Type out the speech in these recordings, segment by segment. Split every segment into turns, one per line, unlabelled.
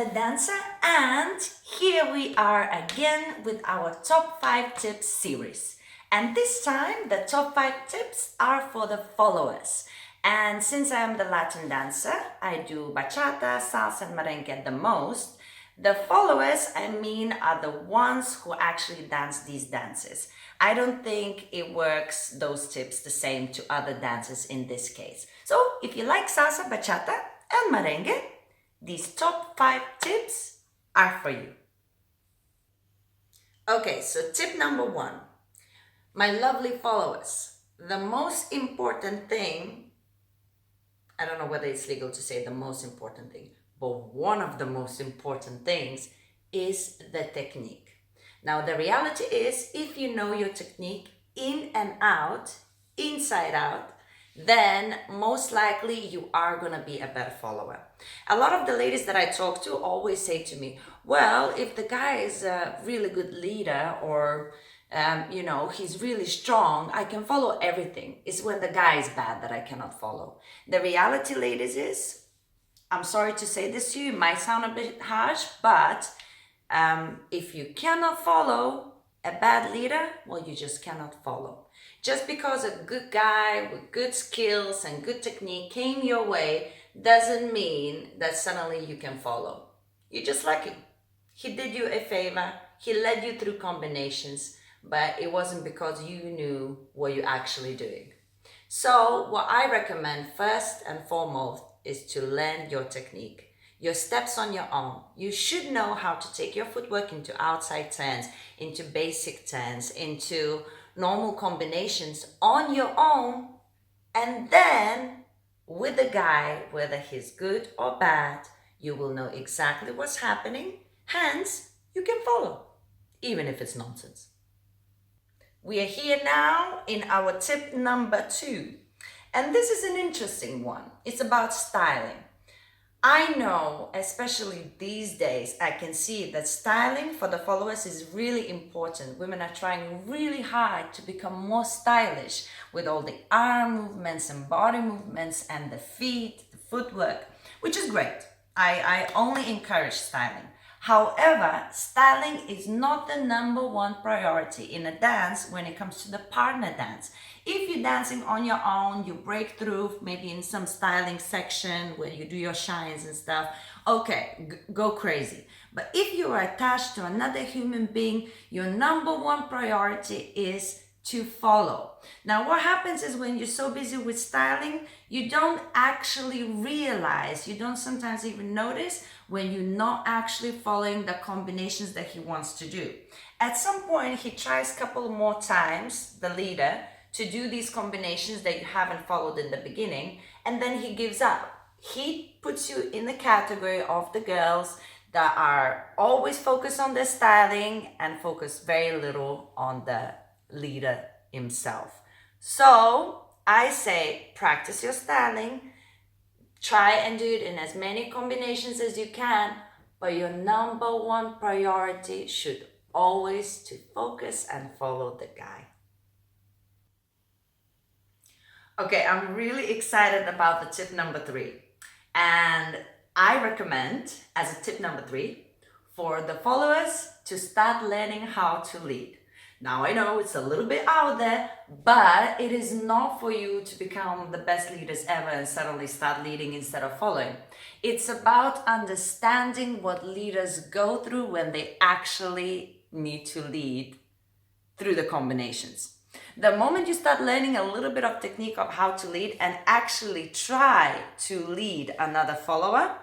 ballet dancer, and here we are again with our top 5 tips series. And this time the top 5 tips are for the followers. And since I am the Latin dancer, I do bachata, salsa, and merengue the most. The followers, are the ones who actually dance these dances. I don't think it works those tips the same to other dances in this case. So if you like salsa, bachata, and merengue, these top 5 tips are for you. Okay, so tip number 1. My lovely followers, the most important thing, I don't know whether it's legal to say the most important thing, but one of the most important things is the technique. Now, the reality is, if you know your technique in and out, inside out, then most likely you are going to be a better follower. A lot of the ladies that I talk to always say to me, well, if the guy is a really good leader or he's really strong, I can follow everything. It's when the guy is bad that I cannot follow. The reality, ladies, is, I'm sorry to say this to you, it might sound a bit harsh, but if you cannot follow a bad leader, well, you just cannot follow. Just because a good guy with good skills and good technique came your way doesn't mean that suddenly you can follow. You're just lucky. He did you a favor. He led you through combinations, but it wasn't because you knew what you're actually doing. So what I recommend first and foremost is to learn your technique. Your steps on your own. You should know how to take your footwork into outside turns, into basic turns, into normal combinations on your own, and then with the guy, whether he's good or bad, you will know exactly what's happening, hence you can follow, even if it's nonsense. We are here now in our tip number 2, and this is an interesting one. It's about styling. I know, especially these days, I can see that styling for the followers is really important. Women are trying really hard to become more stylish with all the arm movements and body movements and the feet, the footwork, which is great. I only encourage styling. However, styling is not the number 1 priority in a dance when it comes to the partner dance. If you're dancing on your own, you break through maybe in some styling section where you do your shines and stuff, okay, go crazy. But if you are attached to another human being, your number 1 priority is to follow. Now, what happens is when you're so busy with styling, you don't actually realize, you don't sometimes even notice when you're not actually following the combinations that he wants to do. At some point, he tries a couple more times, the leader, to do these combinations that you haven't followed in the beginning, and then he gives up. He puts you in the category of the girls that are always focused on their styling and focus very little on the leader himself. So I say practice your styling, try and do it in as many combinations as you can, but your number 1 priority should always to focus and follow the guy. Okay, I'm really excited about the tip number 3. And I recommend, as a tip number 3, for the followers to start learning how to lead. Now, I know it's a little bit out there, but it is not for you to become the best leaders ever and suddenly start leading instead of following. It's about understanding what leaders go through when they actually need to lead through the combinations. The moment you start learning a little bit of technique of how to lead and actually try to lead another follower,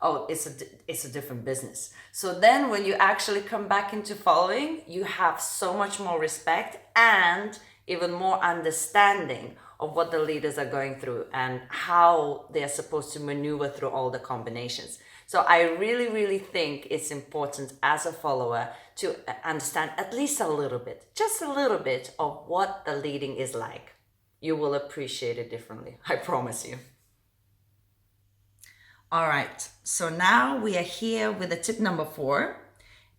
oh, it's a different business. So then when you actually come back into following, you have so much more respect and even more understanding of what the leaders are going through and how they're supposed to maneuver through all the combinations. So I really, really think it's important as a follower to understand at least a little bit, just a little bit of what the leading is like. You will appreciate it differently, I promise you. All right, so now we are here with the tip number 4.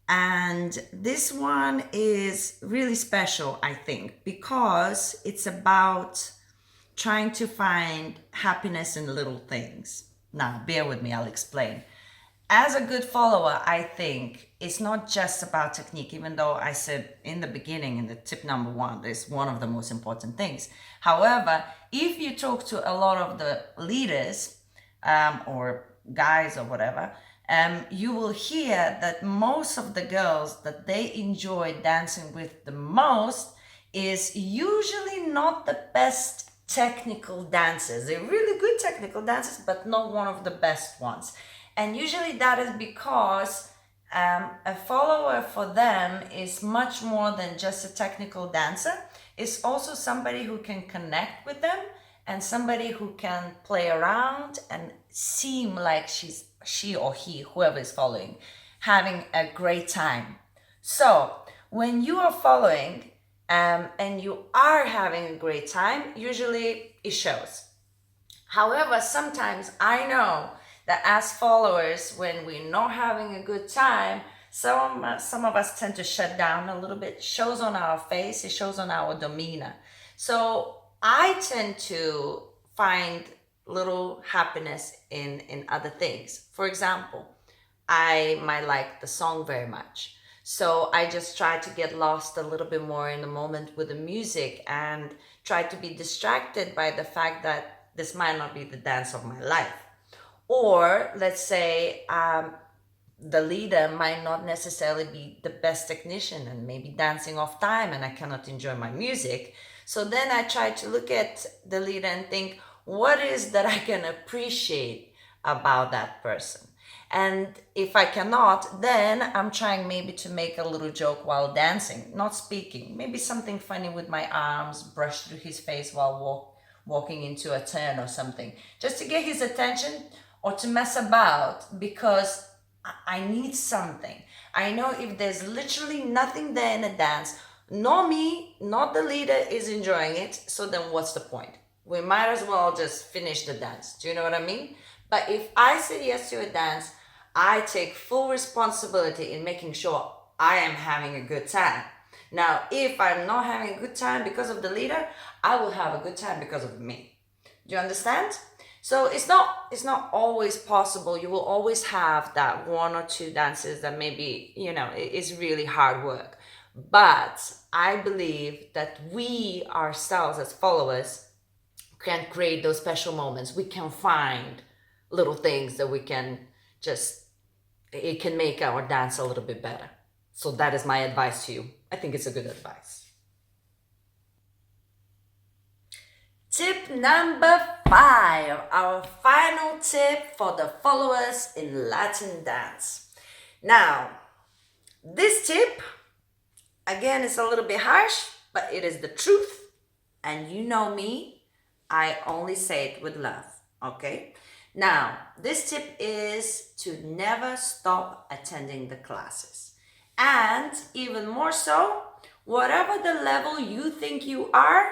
And this one is really special, I think, because it's about trying to find happiness in little things. Now, bear with me, I'll explain. as a good follower, I think it's not just about technique, even though I said in the beginning, in the tip number one, is one of the most important things. However, if you talk to a lot of the leaders or guys or whatever, you will hear that most of the girls that they enjoy dancing with the most is usually not the best technical dancers. They're really good technical dancers, but not one of the best ones. And usually that is because a follower for them is much more than just a technical dancer. It's also somebody who can connect with them and somebody who can play around and seem like she or he, whoever is following, having a great time. So when you are following and you are having a great time, usually it shows. However, sometimes I know that as followers, when we're not having a good time, some of us tend to shut down a little bit. It shows on our face, it shows on our demeanor. So I tend to find little happiness in other things. For example, I might like the song very much. So I just try to get lost a little bit more in the moment with the music and try to be distracted by the fact that this might not be the dance of my life. Or let's say the leader might not necessarily be the best technician and maybe dancing off time and I cannot enjoy my music. So then I try to look at the leader and think, what is that I can appreciate about that person? And if I cannot, then I'm trying maybe to make a little joke while dancing, not speaking. Maybe something funny with my arms, brush through his face while walking into a turn or something. Just to get his attention or to mess about, because I need something. I know if there's literally nothing there in a dance, not me, not the leader is enjoying it, so then what's the point? We might as well just finish the dance. Do you know what I mean? But if I say yes to a dance, I take full responsibility in making sure I am having a good time. Now, if I'm not having a good time because of the leader, I will have a good time because of me. Do you understand? So it's not always possible. You will always have that one or two dances that maybe, is really hard work. But I believe that we ourselves as followers can create those special moments. We can find little things that we can it can make our dance a little bit better. So that is my advice to you. I think it's a good advice. Tip number 5, our final tip for the followers in Latin dance. Now, this tip, again, is a little bit harsh, but it is the truth. And you know me, I only say it with love, okay? Now, this tip is to never stop attending the classes. And even more so, whatever the level you think you are,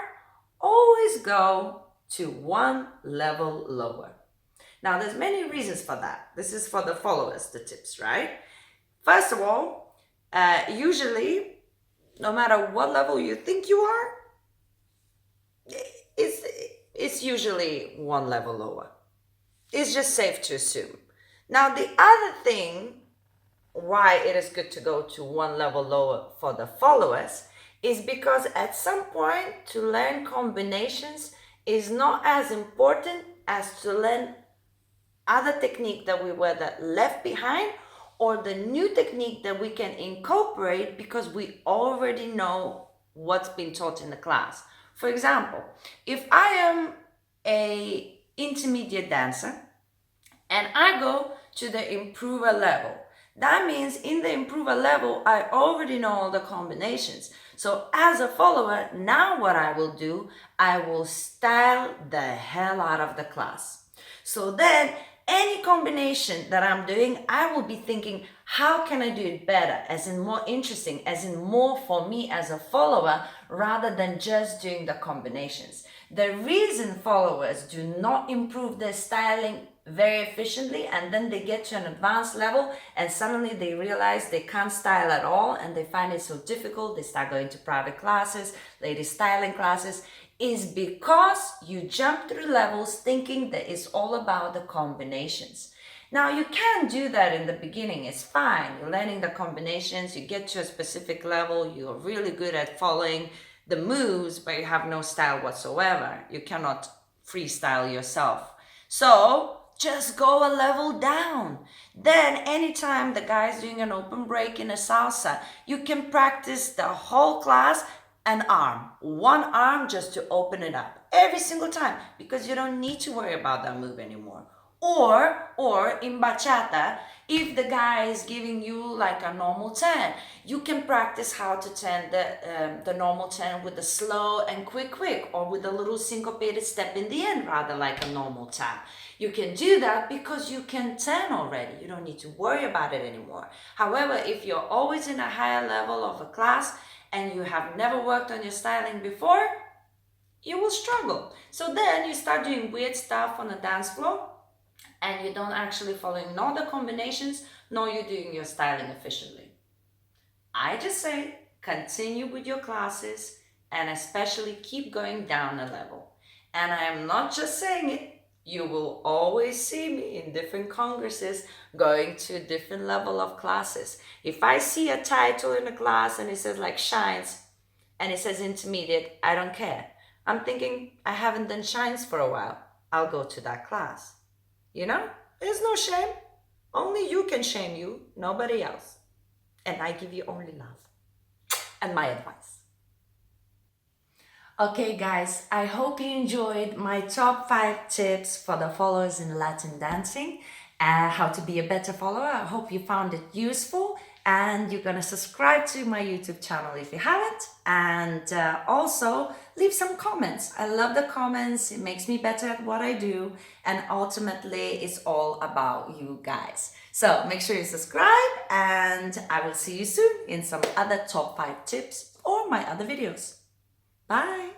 always go to one level lower. Now, there's many reasons for that. This is for the followers, the tips, right? First of all, usually, no matter what level you think you are, it's usually one level lower. It's just safe to assume. Now, the other thing why it is good to go to one level lower for the followers is because at some point to learn combinations is not as important as to learn other technique that we were left behind or the new technique that we can incorporate because we already know what's been taught in the class. For example, if I am a intermediate dancer and I go to the improver level, that means in the improver level, I already know all the combinations. So as a follower, now what I will do, I will style the hell out of the class. So then any combination that I'm doing, I will be thinking, how can I do it better? As in more interesting, as in more for me as a follower, rather than just doing the combinations. The reason followers do not improve their styling very efficiently and then they get to an advanced level and suddenly they realize they can't style at all and they find it so difficult, they start going to private classes, lady styling classes, is because you jump through levels thinking that it's all about the combinations. Now, you can do that in the beginning, it's fine. You're learning the combinations, you get to a specific level, you're really good at following the moves, but you have no style whatsoever. You cannot freestyle yourself. So just go a level down. Then anytime the guy's doing an open break in a salsa, you can practice the whole class an arm, one arm, just to open it up every single time, because you don't need to worry about that move anymore. Or in bachata, if the guy is giving you like a normal 10, you can practice how to turn the normal 10 with a slow and quick, or with a little syncopated step in the end, rather like a normal tap. You can do that because you can 10 already. You don't need to worry about it anymore. However, if you're always in a higher level of a class and you have never worked on your styling before, you will struggle. So then you start doing weird stuff on the dance floor, and you don't actually following nor the combinations, nor you're doing your styling efficiently. I just say continue with your classes, and especially keep going down a level. And I am not just saying it, you will always see me in different congresses going to a different level of classes. If I see a title in a class and it says like shines and it says intermediate, I don't care. I'm thinking I haven't done shines for a while. I'll go to that class. You know, there's no shame. Only you can shame you, nobody else. And I give you only love and my advice. Okay, guys, I hope you enjoyed my top 5 tips for the followers in Latin dancing, how to be a better follower. I hope you found it useful, and you're gonna subscribe to my YouTube channel if you haven't, and also leave some comments. I love the comments. It makes me better at what I do, and ultimately it's all about you guys. So make sure you subscribe, and I will see you soon in some other top 5 tips or my other videos. Bye.